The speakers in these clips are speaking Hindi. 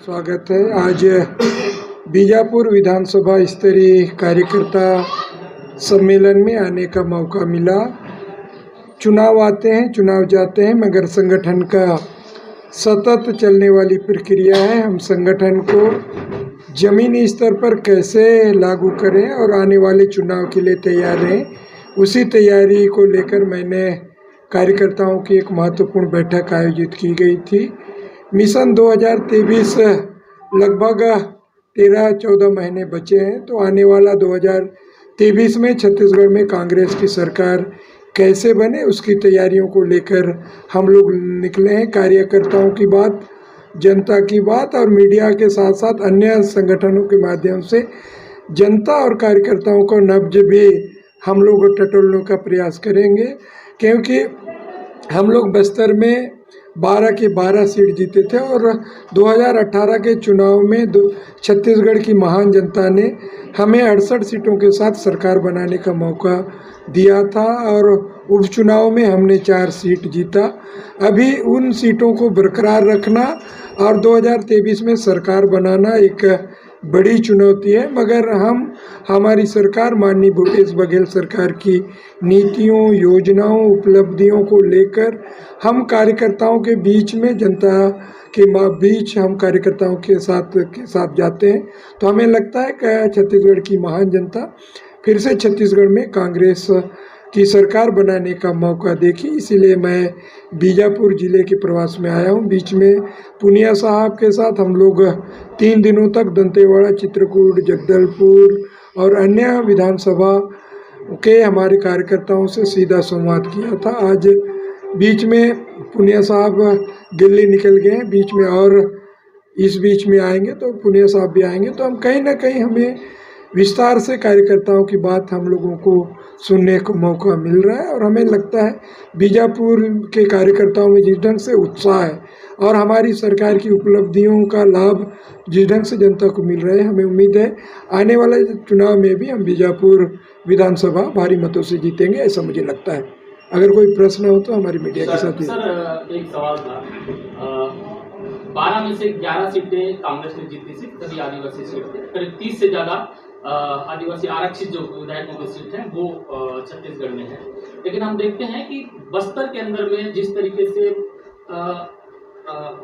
स्वागत है। आज बीजापुर विधानसभा स्तरीय कार्यकर्ता सम्मेलन में आने का मौका मिला। चुनाव आते हैं, चुनाव जाते हैं, मगर संगठन का सतत चलने वाली प्रक्रिया है। हम संगठन को जमीनी स्तर पर कैसे लागू करें और आने वाले चुनाव के लिए तैयार रहें, उसी तैयारी को लेकर मैंने कार्यकर्ताओं की एक महत्वपूर्ण बैठक आयोजित की गई थी। मिशन 2023 लगभग 13-14 महीने बचे हैं, तो आने वाला 2023 में छत्तीसगढ़ में कांग्रेस की सरकार कैसे बने, उसकी तैयारियों को लेकर हम लोग निकले हैं। कार्यकर्ताओं की बात, जनता की बात और मीडिया के साथ साथ अन्य संगठनों के माध्यम से जनता और कार्यकर्ताओं को नब्ज भी हम लोग टटोलने का प्रयास करेंगे, क्योंकि हम लोग बस्तर में 12 की 12 सीट जीते थे और 2018 के चुनाव में छत्तीसगढ़ की महान जनता ने हमें 68 सीटों के साथ सरकार बनाने का मौका दिया था और उपचुनाव में हमने 4 सीट जीता। अभी उन सीटों को बरकरार रखना और 2023 में सरकार बनाना एक बड़ी चुनौती है, मगर हमारी सरकार माननीय भूपेश बघेल सरकार की नीतियों, योजनाओं, उपलब्धियों को लेकर हम कार्यकर्ताओं के बीच में, जनता के बीच हम कार्यकर्ताओं के साथ जाते हैं। तो हमें लगता है कि छत्तीसगढ़ की महान जनता फिर से छत्तीसगढ़ में कांग्रेस की सरकार बनाने का मौका देखी। इसीलिए मैं बीजापुर जिले के प्रवास में आया हूँ। बीच में पुनिया साहब के साथ हम लोग 3 दिनों तक दंतेवाड़ा, चित्रकूट, जगदलपुर और अन्य विधानसभा के हमारे कार्यकर्ताओं से सीधा संवाद किया था। आज बीच में पुनिया साहब दिल्ली निकल गए हैं, बीच में और इस बीच में आएंगे तो पुनिया साहब भी आएंगे, तो हम कहीं ना कहीं हमें विस्तार से कार्यकर्ताओं की बात हम लोगों को सुनने को मौका मिल रहा है। और हमें लगता है बीजापुर के कार्यकर्ताओं में जिस ढंग से उत्साह है और हमारी सरकार की उपलब्धियों का लाभ जिस ढंग से जनता को मिल रहा है, हमें उम्मीद है आने वाले चुनाव में भी हम बीजापुर विधानसभा भारी मतों से जीतेंगे, ऐसा मुझे लगता है। अगर कोई प्रश्न हो तो हमारी मीडिया के साथ। सर, एक सवाल था। 12 में से 11 सीटें कांग्रेस ने जीती थी, सभी आदिवासी सीट थे। करीब 30 से ज़्यादा आदिवासी आरक्षित जो विधायकों की सीट है वो छत्तीसगढ़ में है। लेकिन हम देखते हैं कि बस्तर के अंदर में जिस तरीके से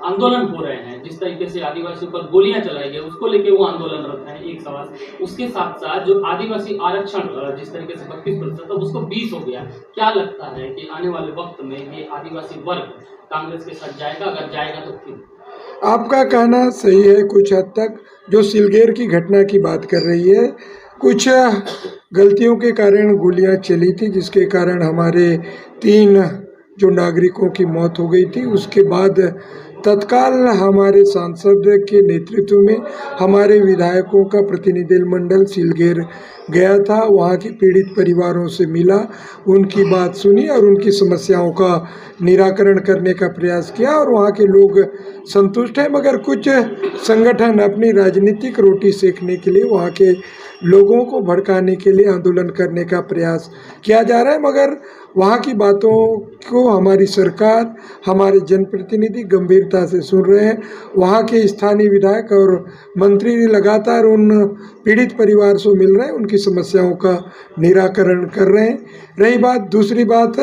आंदोलन हो रहे हैं, जिस तरीके से आदिवासियों पर गोलियां चलाई गई, उसको लेके वो आंदोलनरत हैं, एक सवाल। उसके साथ साथ जो आदिवासी आरक्षण जिस तरीके से 32% था, उसको 20 हो गया। क्या लगता है कि आने वाले वक्त में ये आदिवासी वर्ग कांग्रेस के साथ जाएगा? अगर जाएगा तो क्यों? आपका कहना सही है कुछ हद तक। जो सिलगेर की घटना की बात कर रही है, कुछ गलतियों के कारण गोलियां चली थी, जिसके कारण हमारे 3 जो नागरिकों की मौत हो गई थी। उसके बाद तत्काल हमारे सांसद के नेतृत्व में हमारे विधायकों का प्रतिनिधिमंडल सिलगेर गया था, वहाँ के पीड़ित परिवारों से मिला, उनकी बात सुनी और उनकी समस्याओं का निराकरण करने का प्रयास किया और वहाँ के लोग संतुष्ट हैं। मगर कुछ संगठन अपनी राजनीतिक रोटी सेकने के लिए वहाँ के लोगों को भड़काने के लिए आंदोलन करने का प्रयास किया जा रहा है, मगर वहाँ की बातों को हमारी सरकार, हमारे जनप्रतिनिधि गंभीरता से सुन रहे हैं। वहाँ के स्थानीय विधायक और मंत्री लगातार उन पीड़ित परिवार से मिल रहे हैं, उनकी समस्याओं का निराकरण कर रहे हैं। रही बात, दूसरी बात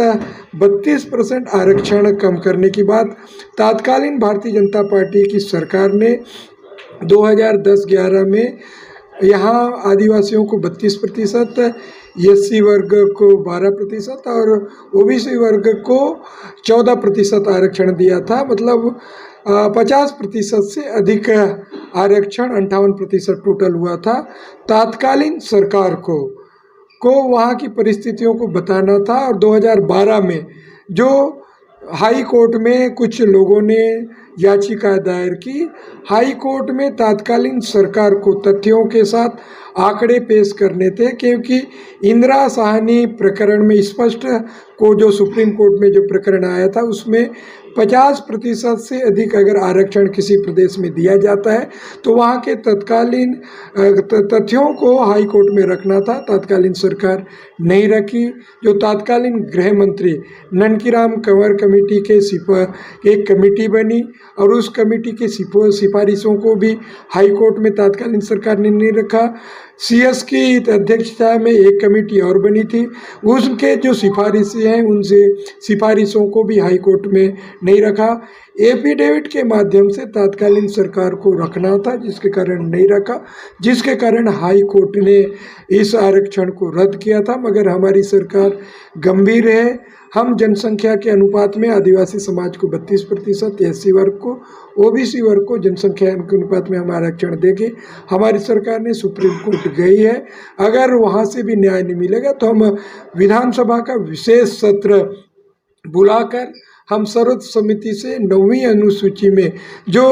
32% आरक्षण कम करने की बात, तत्कालीन भारतीय जनता पार्टी की सरकार ने 2010-11 में यहाँ आदिवासियों को 32%, एससी वर्ग को 12% और ओबीसी वर्ग को 14% आरक्षण दिया था। मतलब 50% से अधिक आरक्षण, 58% टोटल हुआ था। तत्कालीन सरकार को वहाँ की परिस्थितियों को बताना था और 2012 में जो हाई कोर्ट में कुछ लोगों ने याचिका दायर की, हाई कोर्ट में तत्कालीन सरकार को तथ्यों के साथ आंकड़े पेश करने थे, क्योंकि इंदिरा साहनी प्रकरण में स्पष्ट को जो सुप्रीम कोर्ट में जो प्रकरण आया था उसमें 50% से अधिक अगर आरक्षण किसी प्रदेश में दिया जाता है तो वहाँ के तत्कालीन तथ्यों को हाई कोर्ट में रखना था। तत्कालीन सरकार नहीं रखी। जो तत्कालीन गृह मंत्री ननकीराम कंवर कमेटी के एक कमेटी बनी और उस कमेटी के सिफारिशों को भी हाई कोर्ट में तत्कालीन सरकार ने नहीं रखा। CS की अध्यक्षता में एक कमेटी और बनी थी, उसके जो सिफारिशें हैं उनसे सिफारिशों को भी हाई कोर्ट में नहीं रखा। एफिडेविट के माध्यम से तत्कालीन सरकार को रखना था, जिसके कारण नहीं रखा, जिसके कारण हाई कोर्ट ने इस आरक्षण को रद्द किया था। मगर हमारी सरकार गंभीर है। हम जनसंख्या के अनुपात में आदिवासी समाज को 32%, SC वर्ग को, OBC वर्ग को जनसंख्या के अनुपात में हम आरक्षण देंगे। हमारी सरकार ने सुप्रीम कोर्ट गई है। अगर वहाँ से भी न्याय नहीं मिलेगा तो हम विधानसभा का विशेष सत्र बुलाकर हम सर्वोच्च समिति से 9वीं अनुसूची में जो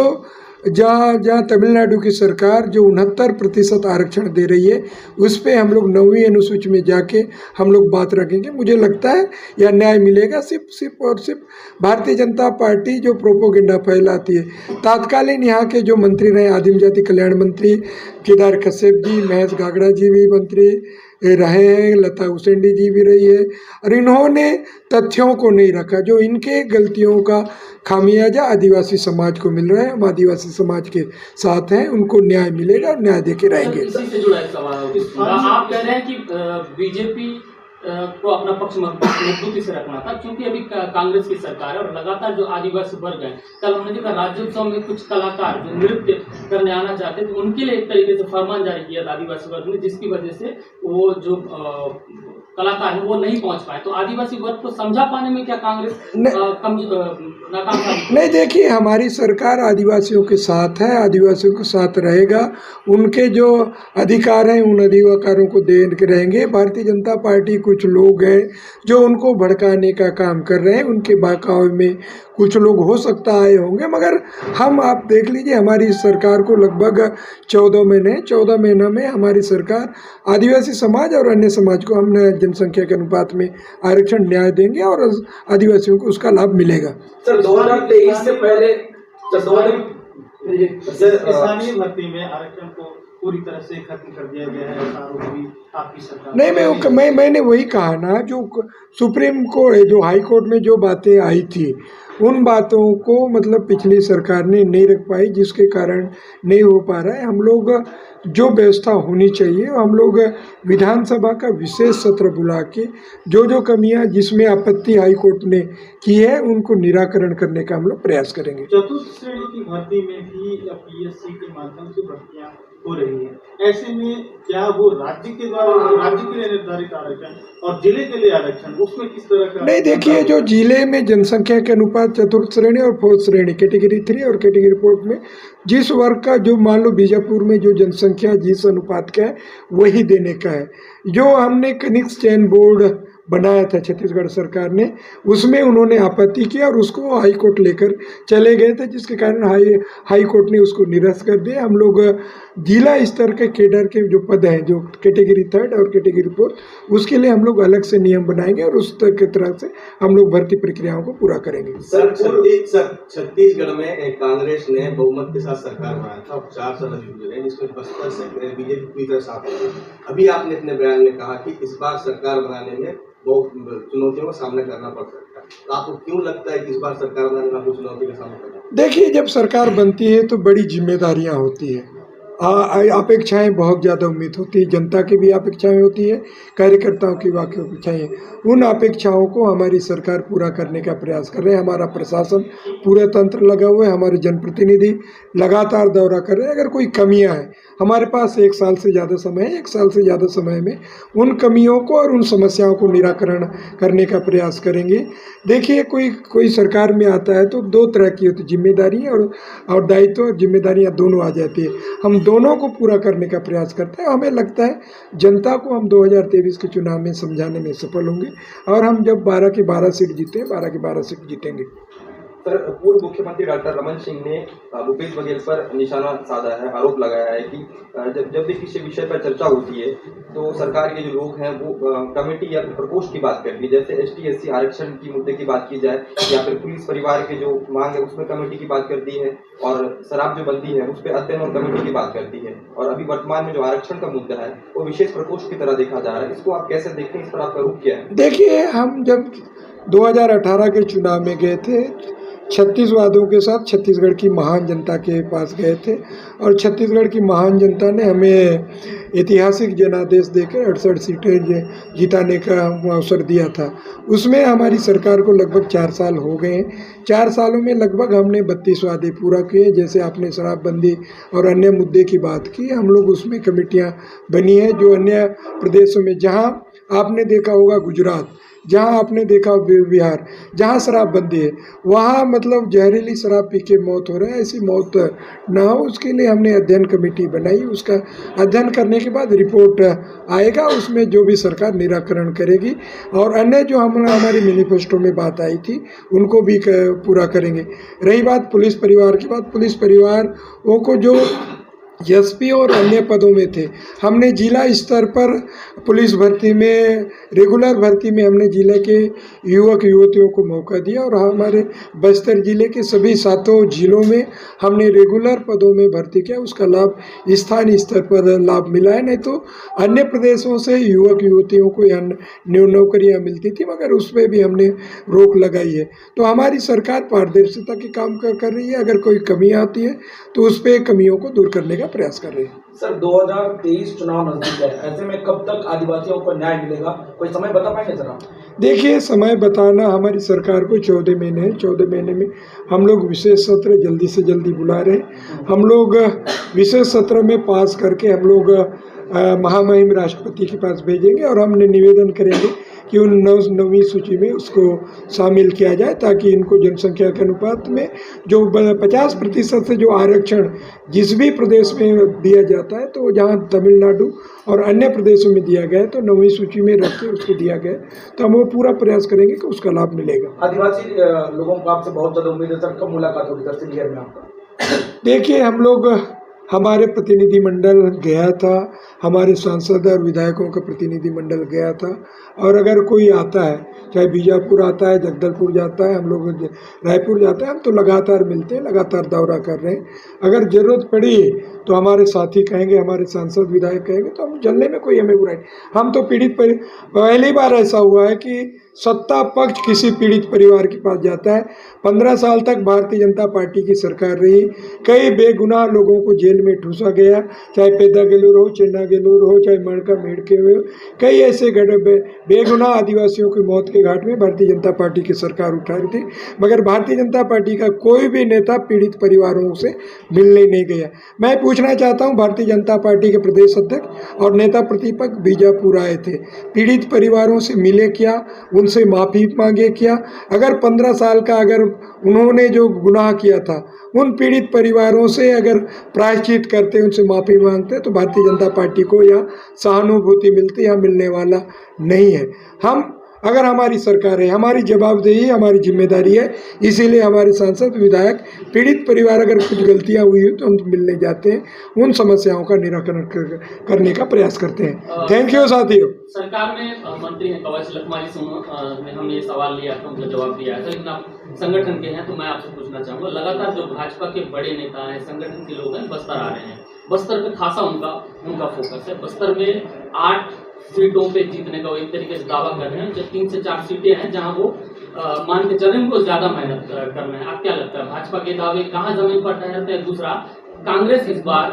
जहाँ तमिलनाडु की सरकार जो 69% आरक्षण दे रही है, उस पे हम लोग 9वीं अनुसूची में जाके हम लोग बात रखेंगे। मुझे लगता है यह न्याय मिलेगा। सिर्फ और सिर्फ भारतीय जनता पार्टी जो प्रोपोगेंडा फैलाती है। तत्कालीन यहाँ के जो मंत्री रहे, आदिम जाति कल्याण मंत्री केदार कश्यप जी, महेश गागड़ा जी भी मंत्री रहे हैं, लता उसेंडी जी भी रही है, और इन्होंने तथ्यों को नहीं रखा। जो इनके गलतियों का खामियाजा आदिवासी समाज को मिल रहा है। हम आदिवासी समाज के साथ हैं, उनको न्याय मिलेगा और न्याय देके रहेंगे। इसी से जुड़ा एक सवाल, आप कह रहे हैं कि बीजेपी को अपना पक्ष मजबूती से रखना था, क्योंकि अभी कांग्रेस की सरकार है और लगातार जो आदिवासी वर्ग है, कल हमने देखा राज्योत्सव में कुछ कलाकार जो नृत्य करने आना चाहते थे, उनके लिए एक तरीके से फरमान जारी किया था आदिवासी वर्ग ने, जिसकी वजह से वो जो कलाकार है वो नहीं पहुंच पाए। तो आदिवासी वर्ग को समझा पाने में क्या कांग्रेस नाकाम? नहीं, देखिए, हमारी सरकार आदिवासियों के साथ है, आदिवासियों के साथ रहेगा। उनके जो अधिकार हैं उन अधिकारों को दे के रहेंगे। भारतीय जनता पार्टी कुछ लोग हैं जो उनको भड़काने का काम कर रहे हैं। उनके बहकावे में कुछ लोग हो सकता आए होंगे, मगर हम, आप देख लीजिए, हमारी सरकार को लगभग 14 महीना में हमारी सरकार आदिवासी समाज और अन्य समाज को हम जनसंख्या के अनुपात में आरक्षण न्याय देंगे और आदिवासियों को उसका लाभ मिलेगा। सर 2023 से पहले स्थानीय भर्ती में आरक्षण को पूरी तरह से खत्म कर दिया गया है, आरोप भी आपकी सरकार नहीं, मैंने वही कहा ना, जो सुप्रीम कोर्ट, जो हाई कोर्ट में जो बातें आई थी, उन बातों को मतलब पिछली सरकार ने नहीं रख पाई, जिसके कारण नहीं हो पा रहा है। हम लोग जो व्यवस्था होनी चाहिए, हम लोग विधानसभा का विशेष सत्र बुला के जो कमियां जिसमें आपत्ति हाई कोर्ट ने की है उनको निराकरण करने का हम लोग प्रयास करेंगे। चतुर्थ श्रेणी की भर्ती में भी PSC के माध्यम से भर्तियां हो रही है। ऐसे में क्या वो राज्य के द्वारा, राज्य के लिए निर्धारित आरक्षण और जिले के लिए आरक्षण, उसमें किस तरह का? नहीं, देखिए, जो जिले में जनसंख्या के अनुपात चतुर्थ श्रेणी और 4th श्रेणी, कैटेगरी 3 और कैटेगरी 4 में जिस वर्ग का, जो मान लो बीजापुर में जो जनसंख्या जिस अनुपात का है वही देने का है। जो हमने कनिष्ठ चयन बोर्ड बनाया था छत्तीसगढ़ सरकार ने, उसमें उन्होंने आपत्ति किया और उसको हाई कोर्ट लेकर चले गए थे, जिसके कारण हाई कोर्ट ने उसको निरस्त कर दिया। हम लोग जिला स्तर के केडर के जो पद हैं, जो कैटेगरी 3 और कैटेगरी 4, उसके लिए हम लोग अलग से नियम बनाएंगे और उस तरह से हम लोग भर्ती प्रक्रियाओं को पूरा करेंगे। सर, छत्तीसगढ़ में कांग्रेस ने बहुमत के साथ सरकार बनाया था, 4 साल अभी गुजरे, जिसमें बसपा से बीजेपी पूरी तरह साथ है। अभी आपने अपने बयान में कहा कि इस बार सरकार बनाने में बहुत चुनौतियों का सामना करना पड़ सकता है, तो आपको क्यों लगता है कि इस बार सरकार बनाने में आपको चुनौती का सामना करना? देखिए, जब सरकार बनती है तो बड़ी जिम्मेदारियां होती है, अपेक्षाएं बहुत ज़्यादा उम्मीद होती है, जनता की भी अपेक्षाएं होती है, कार्यकर्ताओं की वाकई अपेक्षाएं। उन अपेक्षाओं को हमारी सरकार पूरा करने का प्रयास कर रहे हैं। हमारा प्रशासन, पूरा तंत्र लगा हुआ है, हमारे जनप्रतिनिधि लगातार दौरा कर रहे हैं। अगर कोई कमियां हैं, हमारे पास 1 साल से ज़्यादा समय है, 1 साल से ज़्यादा समय में उन कमियों को और उन समस्याओं को निराकरण करने का प्रयास करेंगे। देखिए, कोई सरकार में आता है तो 2 तरह की होती, जिम्मेदारी और दायित्व और जिम्मेदारियाँ दोनों आ जाती है। हम दोनों को पूरा करने का प्रयास करते हैं। हमें लगता है जनता को हम 2023 के चुनाव में समझाने में सफल होंगे और हम जब 12 की 12 सीट जीते, 12 की 12 सीट जीतेंगे। सर, पूर्व मुख्यमंत्री डॉक्टर रमन सिंह ने भूपेश बघेल पर निशाना साधा है, आरोप लगाया है कि जब भी किसी विषय पर चर्चा होती है तो सरकार के जो लोग हैं वो कमेटी या प्रकोष्ठ की बात करती है, जैसे ST/SC आरक्षण की मुद्दे की बात की जाए या फिर पुलिस परिवार के जो मांग है उसमें कमेटी की बात करती है, और शराब जो बंदी है उस पर अध्ययन और कमेटी की बात करती है, और अभी वर्तमान में जो आरक्षण का मुद्दा है वो विशेष प्रकोष्ठ की तरह देखा जा रहा है। इसको आप कैसे देखते हैं, इस पर आपका रुख क्या है? देखिए, हम जब 2018 के चुनाव में गए थे, 36 वादों के साथ छत्तीसगढ़ की महान जनता के पास गए थे, और छत्तीसगढ़ की महान जनता ने हमें ऐतिहासिक जनादेश देकर 68 सीटें जिताने का अवसर दिया था। उसमें हमारी सरकार को लगभग 4 साल हो गए हैं। 4 सालों में लगभग हमने 32 वादे पूरा किए। जैसे आपने शराबबंदी और अन्य मुद्दे की बात की, हम लोग उसमें कमेटियां बनी हैं जो अन्य प्रदेशों में, जहां आपने देखा होगा गुजरात, जहाँ आपने देखा बिहार, जहाँ शराबबंदी है, वहाँ मतलब जहरीली शराब पी के मौत हो रहा है, ऐसी मौत ना हो उसके लिए हमने अध्ययन कमेटी बनाई। उसका अध्ययन करने के बाद रिपोर्ट आएगा, उसमें जो भी सरकार निराकरण करेगी, और अन्य जो हमारे मैनिफेस्टो में बात आई थी उनको भी पूरा करेंगे। रही बात पुलिस परिवार की बात, पुलिस परिवार वो को जो SP और अन्य पदों में थे, हमने जिला स्तर पर पुलिस भर्ती में, रेगुलर भर्ती में हमने जिले के युवक युवतियों को मौका दिया, और हमारे बस्तर जिले के सभी 7 जिलों में हमने रेगुलर पदों में भर्ती किया। उसका लाभ स्थानीय स्तर पर लाभ मिला है, नहीं तो अन्य प्रदेशों से युवक युवतियों को यहाँ नौकरियाँ मिलती थी, मगर उस पर भी हमने रोक लगाई है। तो हमारी सरकार पारदर्शिता के काम कर रही है। अगर कोई कमी आती है तो उस पर कमियों को दूर करने का प्रयास कर रहे हैं। सर, 2023 चुनाव नजदीक है, ऐसे में कब तक आदिवासियों को न्याय मिलेगा, कोई समय बता पाएंगे सर आप? देखिए, समय बताना, हमारी सरकार को 14 महीने हैं। 14 महीने में हम लोग विशेष सत्र जल्दी से जल्दी बुला रहे हैं। हम लोग विशेष सत्र में पास करके हम लोग महामहिम राष्ट्रपति के पास भेजेंगे, और हमने निवेदन करेंगे कि उन 9वीं सूची में उसको शामिल किया जाए, ताकि इनको जनसंख्या के अनुपात में जो 50% से जो आरक्षण जिस भी प्रदेश में दिया जाता है, तो जहाँ तमिलनाडु और अन्य प्रदेशों में दिया गया है, तो 9वीं सूची में रख के उसको दिया गया, तो हम वो पूरा प्रयास करेंगे कि उसका लाभ मिलेगा। आदिवासी लोगों को आपसे बहुत ज़्यादा उम्मीद है सर, कब मुलाकात होगी दर्शन में आपका? देखिए, हम लोग, हमारे प्रतिनिधिमंडल गया था, हमारे सांसद और विधायकों का प्रतिनिधिमंडल गया था, और अगर कोई आता है, चाहे बीजापुर आता है, जगदलपुर जाता है, हम लोग रायपुर जाते हैं, हम तो लगातार मिलते हैं, लगातार दौरा कर रहे हैं। अगर ज़रूरत पड़ी तो हमारे साथी कहेंगे, हमारे सांसद विधायक कहेंगे, तो हम चलने में कोई हमें बुराई। हम तो पीड़ित पहली बार ऐसा हुआ है कि सत्ता पक्ष किसी पीड़ित परिवार के पास जाता है। 15 साल तक भारतीय जनता पार्टी की सरकार रही, कई बेगुनाह लोगों को जेल में ठूसा गया, चाहे पेदा गेलूर हो, चेन्ना गेलूर हो, चाहे मड़का मेढ़के हो, कई ऐसे बेगुनाह आदिवासियों की मौत के घाट में भारतीय जनता पार्टी की सरकार उठा रही थी, मगर भारतीय जनता पार्टी का कोई भी नेता पीड़ित परिवारों से मिलने नहीं गया। मैं पूछना चाहता हूं, भारतीय जनता पार्टी के प्रदेश अध्यक्ष और नेता प्रतिपक्ष बीजापुर आए थे, पीड़ित परिवारों से मिले क्या, उनसे माफ़ी मांगे क्या? अगर 15 साल का अगर उन्होंने जो गुनाह किया था, उन पीड़ित परिवारों से अगर प्रायश्चित करते, उनसे माफ़ी मांगते, तो भारतीय जनता पार्टी को यह सहानुभूति मिलती, यह मिलने वाला नहीं है। हम, अगर हमारी सरकार है, हमारी जवाबदेही, हमारी जिम्मेदारी है, इसीलिए हमारे सांसद विधायक पीड़ित परिवार अगर कुछ गलतियां हुई हो तो हम मिलने जाते हैं, उन समस्याओं का निराकरण करने का प्रयास करते हैं। थैंक यू साथियों। सरकार में मंत्री हैं कवच लखमारी ने हमने ये सवाल लिया था, उनका जवाब दिया था, लेकिन आप संगठन के हैं तो मैं आपसे पूछना चाहूँगा, लगातार जो भाजपा के बड़े नेता हैं, संगठन के लोग हैं, बस्तर आ रहे हैं, बस्तर पे खासा उनका फोकस है। बस्तर में 8 सीटों पे जीतने का वो एक तरीके से दावा कर रहे हैं, जो 3 से 4 सीटें हैं जहां वो मान के चलें उनको ज्यादा मेहनत करना है। आप क्या लगता है, भाजपा के दावे कहां जमीन पर ठहरते हैं? दूसरा, कांग्रेस इस बार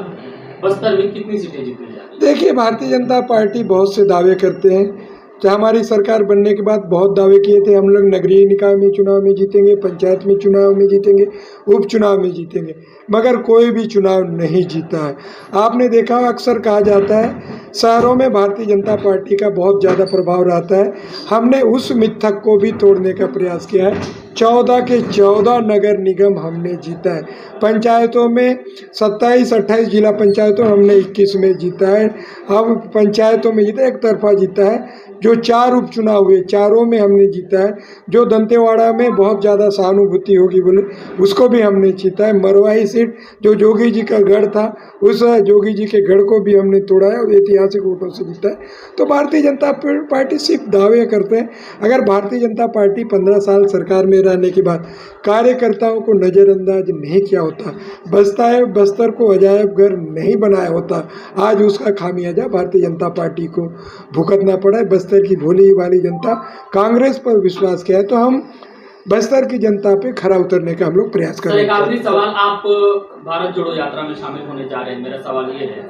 बस्तर में कितनी सीटें जीतने जा रही है? देखिए, भारतीय जनता पार्टी बहुत से दावे करते हैं। चाहे हमारी सरकार बनने के बाद बहुत दावे किए थे, हम लोग नगरीय निकाय में चुनाव में जीतेंगे, पंचायत में चुनाव में जीतेंगे, उपचुनाव में जीतेंगे, मगर कोई भी चुनाव नहीं जीता है। आपने देखा, अक्सर कहा जाता है शहरों में भारतीय जनता पार्टी का बहुत ज़्यादा प्रभाव रहता है। हमने उस मिथक को भी तोड़ने का प्रयास किया है। 14 के 14 नगर निगम हमने जीता है। पंचायतों में 27-28 जिला पंचायतों हमने 21 में जीता है। अब पंचायतों में जीता, एक तरफा जीता है। जो 4 उपचुनाव हुए, चारों में हमने जीता है। जो दंतेवाड़ा में बहुत ज़्यादा सहानुभूति होगी बोले, उसको भी हमने जीता है। मरवाही सीट जो जोगी जी का गढ़ था, उस जोगी जी के गढ़ को भी हमने तोड़ा है और ऐतिहासिक वोटों से जीता है। तो भारतीय जनता पार्टी सिर्फ दावे करते हैं। अगर भारतीय जनता पार्टी 15 साल सरकार में रहने के बाद कार्यकर्ताओं को नज़रअंदाज नहीं किया होता, बस्तर को अजायब घर नहीं बनाया होता, आज उसका खामियाजा भारतीय जनता पार्टी को भुगतना पड़ा है। बस्तर की भोली वाली जनता कांग्रेस पर विश्वास किया है, तो हम बस्तर की जनता पे खरा उतरने का हम लोग प्रयास कर सर, रहे एक हैं। आखिरी सवाल, आप भारत जोड़ो यात्रा में शामिल होने जा रहे हैं। मेरा सवाल ये है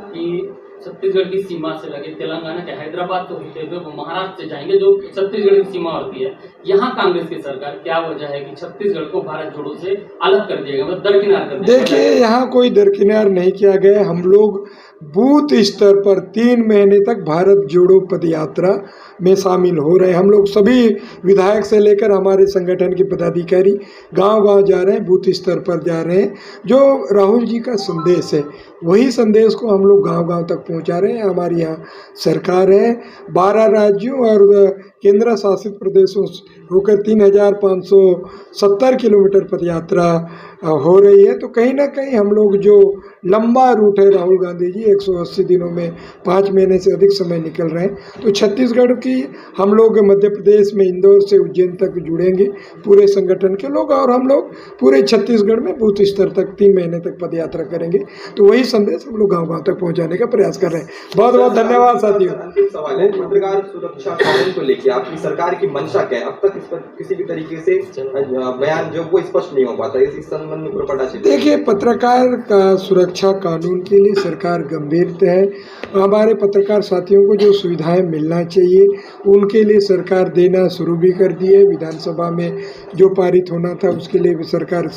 कि छत्तीसगढ़ की सीमा से लगे तेलंगाना के हैदराबाद को होते हुए वो महाराष्ट्र से जाएंगे, जो छत्तीसगढ़ की सीमा होती है। यहाँ कांग्रेस की सरकार, क्या वजह है कि छत्तीसगढ़ को भारत जोड़ो से अलग कर दिएगा, मतलब दरकिनार कर दिएगा? देखिए, यहाँ कोई दरकिनार नहीं किया गया। हम लोग बूथ स्तर पर 3 महीने तक भारत जोड़ो पदयात्रा में शामिल हो रहे हैं। हम लोग सभी विधायक से लेकर हमारे संगठन के पदाधिकारी गांव-गांव जा रहे हैं, बूथ स्तर पर जा रहे हैं। जो राहुल जी का संदेश है, वही संदेश को हम लोग गांव-गांव तक पहुंचा रहे हैं। हमारी यहाँ सरकार है, 12 राज्यों और केंद्र शासित प्रदेशों होकर 3570 किलोमीटर पदयात्रा हो रही है। तो कहीं ना कहीं हम लोग जो लंबा रूट है, राहुल गांधी जी 180 दिनों में 5 महीने से अधिक समय निकल रहे हैं, तो छत्तीसगढ़ की हम लोग मध्य प्रदेश में इंदौर से उज्जैन तक जुड़ेंगे पूरे संगठन के लोग, और हम लोग पूरे छत्तीसगढ़ में बूथ स्तर तक 3 महीने तक पदयात्रा करेंगे। तो वही संदेश हम लोग गाँव-गाँव तक पहुँचाने का प्रयास कर रहे हैं। बहुत बहुत धन्यवाद साथियों। अंतिम सवाल है, पत्रकार सुरक्षा कानून को लेकर आपकी सरकार की मंशा क्या है? अब तक इस पर किसी भी तरीके से बयान जो वो स्पष्ट नहीं हो पाता, इस संबंध में पूरा पता चले। देखिए, पत्रकार का सुरक्षा कानून के लिए सरकार गंभीर है। हमारे पत्रकार साथियों को जो सुविधाएं मिलना चाहिए उनके लिए सरकार देना शुरू भी कर दी है। विधानसभा में जो पारित होना था उसके लिए भी सरकार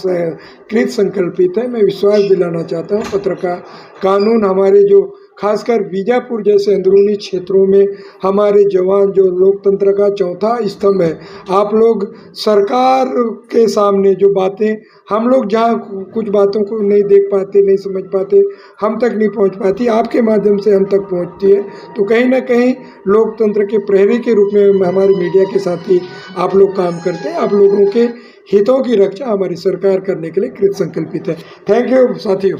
कृत संकल्पित है। मैं विश्वास दिलाना चाहता हूँ, पत्रकार कानून हमारे जो खासकर बीजापुर जैसे अंदरूनी क्षेत्रों में हमारे जवान जो लोकतंत्र का चौथा स्तंभ है, आप लोग सरकार के सामने जो बातें हम लोग जहाँ कुछ बातों को नहीं देख पाते, नहीं समझ पाते, हम तक नहीं पहुँच पाती, आपके माध्यम से हम तक पहुँचती है। तो कहीं ना कहीं लोकतंत्र के प्रहरी के रूप में हमारे मीडिया के साथी आप लोग काम करते हैं। आप लोगों के हितों की रक्षा हमारी सरकार करने के लिए कृत संकल्पित है। थैंक यू साथियों।